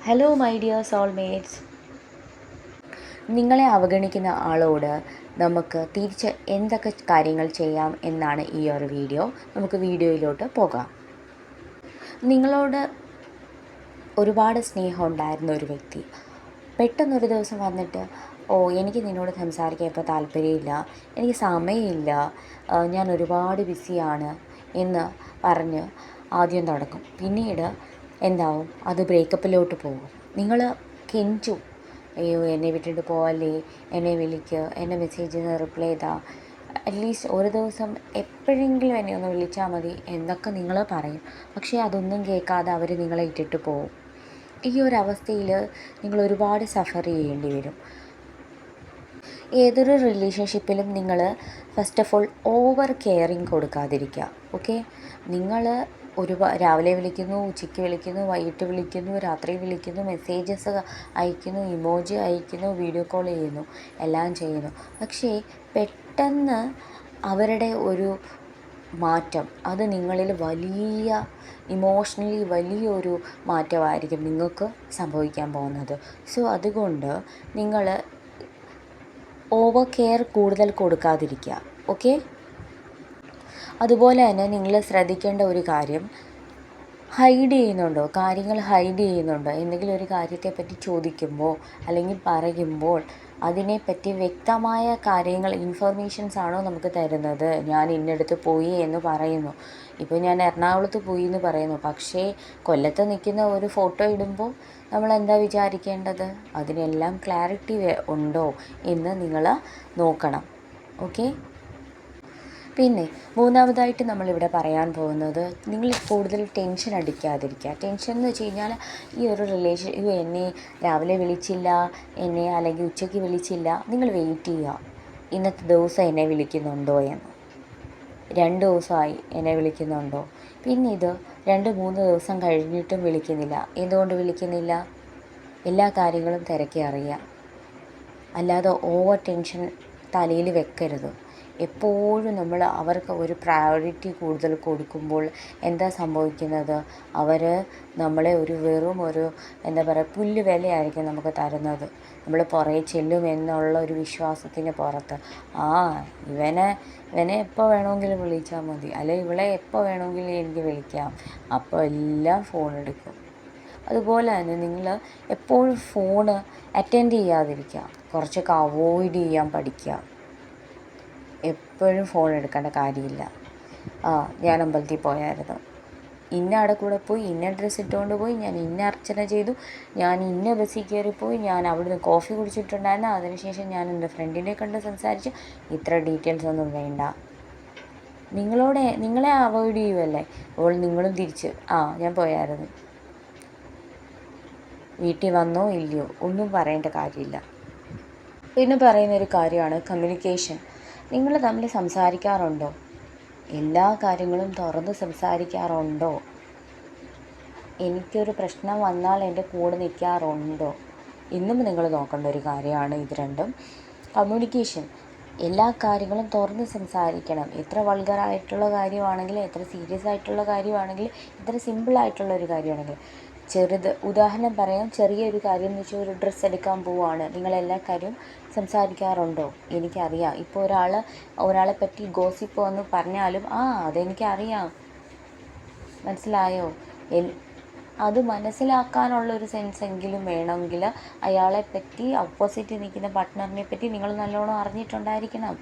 Hello my dear soulmates. നിങ്ങളെ അവഗണിക്കുന്ന ആളോട് നമുക്ക് തിരിച്ച് എന്തൊക്കെ കാര്യങ്ങൾ ചെയ്യാം എന്നാണ് ഈ ഒരു വീഡിയോ. നമുക്ക് വീഡിയോയിലോട്ട് പോകാം. നിങ്ങളോട് ഒരുപാട് സ്നേഹം ഉണ്ടായിരുന്ന ഒരു വ്യക്തി പെട്ടെന്നൊരു ദിവസം വന്നിട്ട്, എനിക്ക് നിന്നോട് സംസാരിക്കാൻ ഇപ്പോൾ താല്പര്യമില്ല, എനിക്ക് സമയമില്ല, ഞാൻ ഒരുപാട് ബിസിയാണ് എന്ന് പറഞ്ഞ് ആദ്യം തുടങ്ങും. പിന്നീട് എന്താവും, അത് ബ്രേക്കപ്പിലോട്ട് പോകും. നിങ്ങൾ കെഞ്ചും, അയ്യോ എന്നെ വിട്ടിട്ട് പോവല്ലേ, എന്നെ വിളിക്കുക, എന്നെ മെസ്സേജിന് റിപ്ലൈ ചെയ്താൽ അറ്റ്ലീസ്റ്റ് ഒരു ദിവസം എപ്പോഴെങ്കിലും എന്നെ ഒന്ന് വിളിച്ചാൽ മതി എന്നൊക്കെ നിങ്ങൾ പറയും. പക്ഷേ അതൊന്നും കേൾക്കാതെ അവർ നിങ്ങളെ ഇട്ടിട്ട് പോകും. ഈ ഒരു അവസ്ഥയിൽ നിങ്ങൾ ഒരുപാട് സഫർ ചെയ്യേണ്ടി വരും. ഏതൊരു റിലേഷൻഷിപ്പിലും നിങ്ങൾ first of all over caring കൊടുക്കാതിരിക്കുക. ഓക്കെ, നിങ്ങൾ രാവിലെ വിളിക്കുന്നു, ഉച്ചയ്ക്ക് വിളിക്കുന്നു, വൈകിട്ട് വിളിക്കുന്നു, രാത്രി വിളിക്കുന്നു, മെസ്സേജസ് അയക്കുന്നു, ഇമോജി അയക്കുന്നു, വീഡിയോ കോൾ ചെയ്യുന്നു, എല്ലാം ചെയ്യുന്നു. പക്ഷേ പെട്ടെന്ന് അവരുടെ ഒരു മാറ്റം, അത് നിങ്ങളിൽ വലിയ ഇമോഷണലി വലിയൊരു മാറ്റമായിരിക്കും നിങ്ങൾക്ക് സംഭവിക്കാൻ പോകുന്നത്. സോ അതുകൊണ്ട് നിങ്ങൾ ഓവർ കെയർ കൂടുതൽ കൊടുക്കാതിരിക്കുക. ഓക്കെ, അതുപോലെ തന്നെ നിങ്ങൾ ശ്രദ്ധിക്കേണ്ട ഒരു കാര്യം, കാര്യങ്ങൾ ഹൈഡ് ചെയ്യുന്നുണ്ടോ. എന്തെങ്കിലും ഒരു കാര്യത്തെപ്പറ്റി ചോദിക്കുമ്പോൾ അല്ലെങ്കിൽ പറയുമ്പോൾ അതിനെപ്പറ്റി വ്യക്തമായ കാര്യങ്ങൾ, ഇൻഫർമേഷൻസ് ആണോ നമുക്ക് തരുന്നത്. ഞാൻ ഇന്നടുത്ത് പോയി എന്ന് പറയുന്നു, ഇപ്പോൾ ഞാൻ എറണാകുളത്ത് പോയി എന്ന് പറയുന്നു, പക്ഷേ കൊല്ലത്ത് നിൽക്കുന്ന ഒരു ഫോട്ടോ ഇടുമ്പോൾ നമ്മൾ എന്താ വിചാരിക്കേണ്ടത്, അതിനെല്ലാം ക്ലാരിറ്റി ഉണ്ടോ എന്ന് നിങ്ങൾ നോക്കണം. ഓക്കെ, പിന്നെ മൂന്നാമതായിട്ട് നമ്മളിവിടെ പറയാൻ പോകുന്നത്, നിങ്ങൾ കൂടുതൽ ടെൻഷൻ അടിക്കാതിരിക്കുക. ടെൻഷൻ എന്ന് വെച്ച് കഴിഞ്ഞാൽ, ഈ ഒരു എന്നെ രാവിലെ വിളിച്ചില്ല, എന്നെ അല്ലെങ്കിൽ ഉച്ചയ്ക്ക് വിളിച്ചില്ല, നിങ്ങൾ വെയിറ്റ് ചെയ്യുക, ഇന്നത്തെ ദിവസം എന്നെ വിളിക്കുന്നുണ്ടോ എന്ന്. 2 ദിവസമായി എന്നെ വിളിക്കുന്നുണ്ടോ. പിന്നെ ഇത് 2-3 ദിവസം കഴിഞ്ഞിട്ടും വിളിക്കുന്നില്ല. എന്തുകൊണ്ട് വിളിക്കുന്നില്ല? എല്ലാ കാര്യങ്ങളും തിരക്കി അറിയുക. അല്ലാതെ ഓവർ ടെൻഷൻ തലയിൽ വെക്കരുത്. എപ്പോഴും നമ്മൾ അവർക്ക് ഒരു പ്രയോറിറ്റി കൂടുതൽ കൊടുക്കുമ്പോൾ എന്താ സംഭവിക്കുന്നത്, അവർ നമ്മളെ വെറും എന്താ പറയുക, പുല്ല് വിലയായിരിക്കും നമുക്ക് തരുന്നത്. നമ്മൾ പുറകെ ചെല്ലുമെന്നുള്ള ഒരു വിശ്വാസത്തിന് പുറത്ത്, ഇവനെ എപ്പോൾ വേണമെങ്കിലും വിളിച്ചാൽ മതി, അല്ലെങ്കിൽ ഇവളെ എപ്പോൾ വേണമെങ്കിലും എനിക്ക് വിളിക്കാം, അപ്പോൾ എല്ലാം ഫോൺ എടുക്കും. അതുപോലെ തന്നെ നിങ്ങൾ എപ്പോഴും ഫോണ് അറ്റൻഡ് ചെയ്യാതിരിക്കുക, കുറച്ചൊക്കെ അവോയ്ഡ് ചെയ്യാൻ പഠിക്കുക. എപ്പോഴും ഫോൺ എടുക്കേണ്ട കാര്യമില്ല. ഞാൻ അമ്പലത്തിൽ പോയായിരുന്നു, ഇന്ന അവിടെ കൂടെ പോയി, ഇന്ന ഡ്രസ്സ് ഇട്ടുകൊണ്ട് പോയി, ഞാൻ ഇന്ന അർച്ചന ചെയ്തു, ഞാൻ ഇന്ന ബസ്സിൽ കയറിപ്പോയി, ഞാൻ അവിടുന്ന് കോഫി കുടിച്ചിട്ടുണ്ടായിരുന്നു, അതിനുശേഷം ഞാൻ എൻ്റെ ഫ്രണ്ടിനെ കണ്ട് സംസാരിച്ചു. ഇത്ര ഡീറ്റെയിൽസ് ഒന്നും വേണ്ട. നിങ്ങളെ അവോയ്ഡ് ചെയ്യുമല്ലേ, അപ്പോൾ നിങ്ങളും തിരിച്ച് ഞാൻ പോയായിരുന്നു, വീട്ടിൽ വന്നോ ഇല്ലയോ ഒന്നും പറയേണ്ട കാര്യമില്ല. പിന്നെ പറയുന്നൊരു കാര്യമാണ് കമ്മ്യൂണിക്കേഷൻ. നിങ്ങൾ തമ്മിൽ സംസാരിക്കാറുണ്ടോ? എല്ലാ കാര്യങ്ങളും തുറന്ന് സംസാരിക്കാറുണ്ടോ? എനിക്കൊരു പ്രശ്നം വന്നാൽ എൻ്റെ കൂടെ നിൽക്കാറുണ്ടോ? ഇന്നും നിങ്ങൾ നോക്കേണ്ട ഒരു കാര്യമാണ് ഇത് രണ്ടും. കമ്മ്യൂണിക്കേഷൻ, എല്ലാ കാര്യങ്ങളും തുറന്ന് സംസാരിക്കണം. എത്ര വൾഗറായിട്ടുള്ള കാര്യമാണെങ്കിലും, എത്ര സീരിയസ് ആയിട്ടുള്ള കാര്യമാണെങ്കിലും, എത്ര സിമ്പിളായിട്ടുള്ള ഒരു കാര്യമാണെങ്കിലും, ഉദാഹരണം പറയാം, ചെറിയൊരു കാര്യം എന്ന് വെച്ചാൽ ഒരു ഡ്രസ്സ് എടുക്കാൻ പോവുകയാണ്, നിങ്ങളെല്ലാ കാര്യവും സംസാരിക്കാറുണ്ടോ? എനിക്കറിയാം. ഇപ്പോൾ ഒരാളെ പറ്റി ഗോസിപ്പ് എന്ന് പറഞ്ഞാലും അതെനിക്കറിയാം, മനസ്സിലായോ, അത് മനസ്സിലാക്കാനുള്ളൊരു സെൻസെങ്കിലും വേണമെങ്കിൽ അയാളെപ്പറ്റി, ഓപ്പോസിറ്റ് നിൽക്കുന്ന പാർട്ട്ണറിനെ പറ്റി നിങ്ങൾ നല്ലോണം അറിഞ്ഞിട്ടുണ്ടായിരിക്കണം.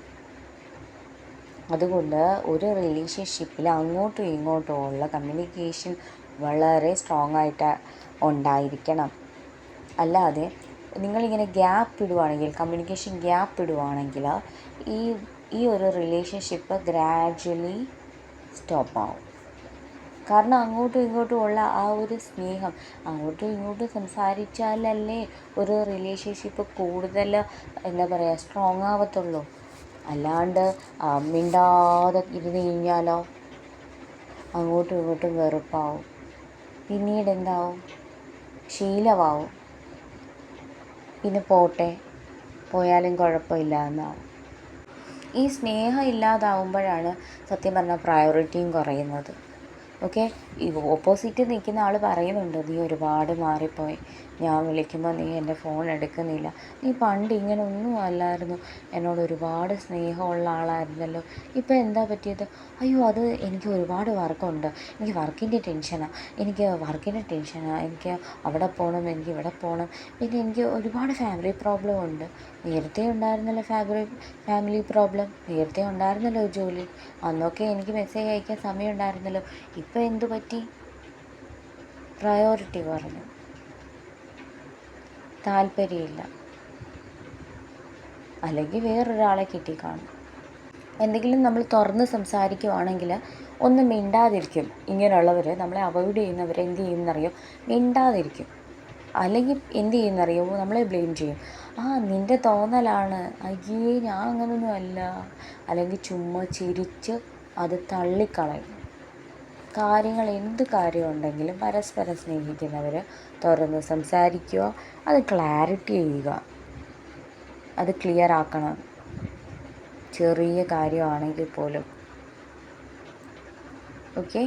അതുകൊണ്ട് ഒരു റിലേഷൻഷിപ്പിൽ അങ്ങോട്ടും ഇങ്ങോട്ടും ഉള്ള കമ്മ്യൂണിക്കേഷൻ വളരെ സ്ട്രോങ് ആയിട്ട് ഉണ്ടായിരിക്കണം. അല്ലാതെ നിങ്ങളിങ്ങനെ കമ്മ്യൂണിക്കേഷൻ ഗ്യാപ്പ് ഇടുവാണെങ്കിൽ ഈ ഒരു റിലേഷൻഷിപ്പ് ഗ്രാജ്വലി സ്റ്റോപ്പ് ആവും. കാരണം അങ്ങോട്ടും ഇങ്ങോട്ടും ഉള്ള ആ ഒരു സ്നേഹം, അങ്ങോട്ടും ഇങ്ങോട്ടും സംസാരിച്ചാലല്ലേ ഒരു റിലേഷൻഷിപ്പ് കൂടുതൽ എന്താ പറയുക സ്ട്രോങ് ആവത്തുള്ളൂ. അല്ലാണ്ട് മിണ്ടാതെ ഇരുന്ന് കഴിഞ്ഞാലോ അങ്ങോട്ടും ഇങ്ങോട്ടും വെറുപ്പാവും, പിന്നീട് എന്താവും, ശീലമാവും, പിന്നെ പോയാലും കുഴപ്പമില്ല എന്നാവും. ഈ സ്നേഹം ഇല്ലാതാവുമ്പോഴാണ് സത്യം പറഞ്ഞാൽ പ്രയോറിറ്റിയും കുറയുന്നത്. ഓക്കെ. ഈ ഓപ്പോസിറ്റ് നിൽക്കുന്ന ആൾ പറയുന്നുണ്ട്, നീ ഒരുപാട് മാറിപ്പോയി, ഞാൻ വിളിക്കുമ്പോൾ നീ എൻ്റെ ഫോൺ എടുക്കുന്നില്ല, നീ പണ്ട് ഇങ്ങനെ ഒന്നും അല്ലായിരുന്നു, എന്നോട് ഒരുപാട് സ്നേഹമുള്ള ആളായിരുന്നല്ലോ, ഇപ്പോൾ എന്താ പറ്റിയത്? അയ്യോ അത് എനിക്ക് ഒരുപാട് വർക്കുണ്ട്, എനിക്ക് വർക്കിൻ്റെ ടെൻഷനാണ്, എനിക്ക് അവിടെ പോകണം, എനിക്ക് ഇവിടെ പോകണം, പിന്നെ എനിക്ക് ഒരുപാട് ഫാമിലി പ്രോബ്ലം ഉണ്ട്. നേരത്തെ ഉണ്ടായിരുന്നല്ലോ ഫാമിലി പ്രോബ്ലം, നേരത്തെ ഉണ്ടായിരുന്നല്ലോ ജോലി, അന്നൊക്കെ എനിക്ക് മെസ്സേജ് അയക്കാൻ സമയം ഉണ്ടായിരുന്നല്ലോ, ഇപ്പം എന്തു പറ്റി? പ്രയോറിറ്റി കുറഞ്ഞു, താല്പര്യമില്ല, അല്ലെങ്കിൽ വേറൊരാളെ കിട്ടിക്കാണും. എന്തെങ്കിലും നമ്മൾ തുറന്ന് സംസാരിക്കുവാണെങ്കിൽ ഒന്നും മിണ്ടാതിരിക്കും. ഇങ്ങനെയുള്ളവർ, നമ്മളെ അവോയ്ഡ് ചെയ്യുന്നവർ എന്ത് ചെയ്യുമെന്നറിയോ? മിണ്ടാതിരിക്കും. അല്ലെങ്കിൽ എന്ത് ചെയ്യുമെന്നറിയോ? നമ്മളെ ബ്ലെയിം ചെയ്യും. നിൻ്റെ തോന്നലാണ്, അയ്യേ ഞാൻ അങ്ങനൊന്നും അല്ല, അല്ലെങ്കിൽ ചുമ്മാ ചിരിച്ച് അത് തള്ളിക്കളയും. എന്ത് കാര്യമുണ്ടെങ്കിലും പരസ്പരം സ്നേഹിക്കുന്നവർ തുറന്ന് സംസാരിക്കുക, അത് ക്ലാരിറ്റി ചെയ്യുക, അത് ക്ലിയർ ആക്കണം, ചെറിയ കാര്യമാണെങ്കിൽ പോലും. ഓക്കെ.